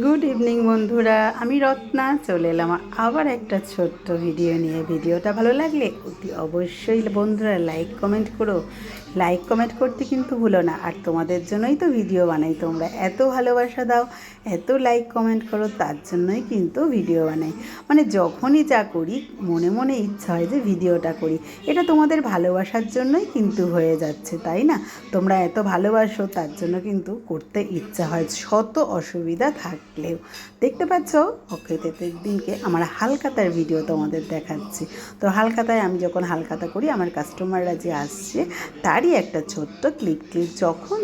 Good evening বন্ধুরা, আমি রত্না চলে এলাম আবার একটা ছোট্ট ভিডিও নিয়ে। ভিডিওটা ভালো লাগলে অতি অবশ্যই বন্ধুরা লাইক কমেন্ট করো। লাইক কমেন্ট করতে কিন্তু ভুলো না। আর তোমাদের জন্যই তো ভিডিও বানাই, তোমরা এত ভালোবাসা দাও, এত লাইক কমেন্ট করো, তার জন্যই কিন্তু ভিডিও বানাই। মানে যখনই যা করি মনে মনে ইচ্ছা হয় যে ভিডিওটা করি, এটা তোমাদের ভালোবাসার জন্যই কিন্তু হয়ে যাচ্ছে, তাই না? তোমরা এত ভালোবাসো, তার জন্য কিন্তু করতে ইচ্ছা হয় শত অসুবিধা থাকলেও। দেখতে পাচ্ছ অক্ষয় তৃতীয়ার দিনকে আমার হালখাতার ভিডিও তোমাদের দেখাচ্ছি। তো হালখাতায় আমি যখন হালখাতা করি, আমার কাস্টমাররা যে আসছে তারই একটা ছোট্ট ক্লিপ যখন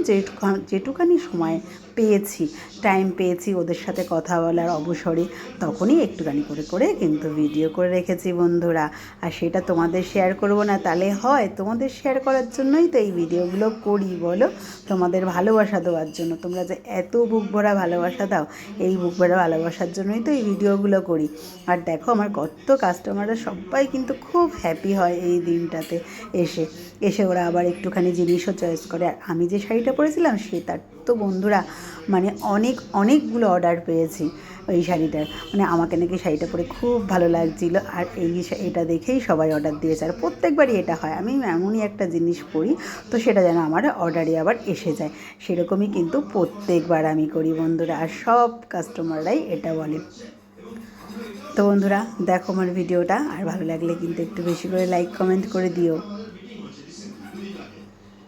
যেটুখানি সময় পেয়েছি, টাইম পেয়েছি ওদের সাথে কথা বলার অবসরে, তখনই একটুখানি করে করে কিন্তু ভিডিও করে রেখেছি বন্ধুরা। আর সেটা তোমাদের শেয়ার করব না তাহলে হয়? তোমাদের শেয়ার করার জন্যই তো এই ভিডিওগুলো করি, বলো? তোমাদের ভালোবাসা দেওয়ার জন্য। তোমরা যে এত বুক ভরা ভালোবাসা দাও, এই বুক ভরা ভালোবাসার জন্যই তো এই ভিডিওগুলো করি। আর দেখো আমার কত কাস্টমাররা সবাই কিন্তু খুব হ্যাপি হয় এই দিনটাতে এসে এসে ওরা আবার একটুখানি জিনিসও চয়েস করে। আর আমি যে শাড়িটা পরেছিলাম সেটার তো বন্ধুরা মানে অনেকগুলো অর্ডার পেয়েছি ওই শাড়িটার। মানে আমাকে নাকি শাড়িটা পরে খুব ভালো লাগছিলো, আর এটা দেখেই সবাই অর্ডার দিয়েছে। আর প্রত্যেকবারই এটা হয়, আমি এমনই একটা জিনিস পরি তো সেটা যেন আমার অর্ডারে আবার এসে যায়, সেরকমই কিন্তু প্রত্যেকবার আমি করি বন্ধুরা। আর সব কাস্টমাররাই এটা বলে। তো বন্ধুরা দেখো আমার ভিডিওটা, আর ভালো লাগলে কিন্তু একটু বেশি করে লাইক কমেন্ট করে দিও।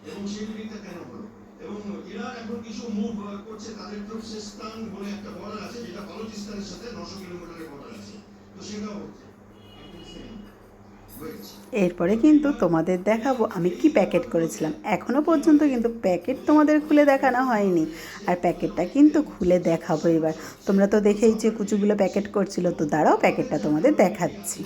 এবং সেগুলিতে কেন হলো এবং ইরান এখন কিছু মুভ করছে, তাদের তুর্কমেনিস্তান বলে একটা বর্ডার আছে যেটা বালুচিস্তানের সাথে 900 কিলোমিটারের বর্ডার আছে, তো সেটাও হচ্ছে। এরপরে কিন্তু তোমাদের দেখাবো আমি কি প্যাকেট করেছিলাম। এখনও পর্যন্ত কিন্তু প্যাকেট তোমাদের খুলে দেখানো হয়নি, আর প্যাকেটটা কিন্তু খুলে দেখাবো এবার। তোমরা তো দেখেই যে কুচুগুলো প্যাকেট করছিল, তো দাঁড়াও প্যাকেটটা তোমাদের দেখাচ্ছি।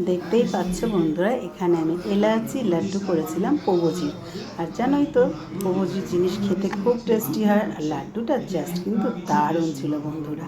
দেখতেই পাচ্ছ বন্ধুরা, এখানে আমি এলাচি লাড্ডু করেছিলাম পবজির। আর জানোই তো পবজির জিনিস খেতে খুব টেস্টি হয়, আর লাড্ডুটা জাস্ট কিন্তু দারুণ ছিল বন্ধুরা।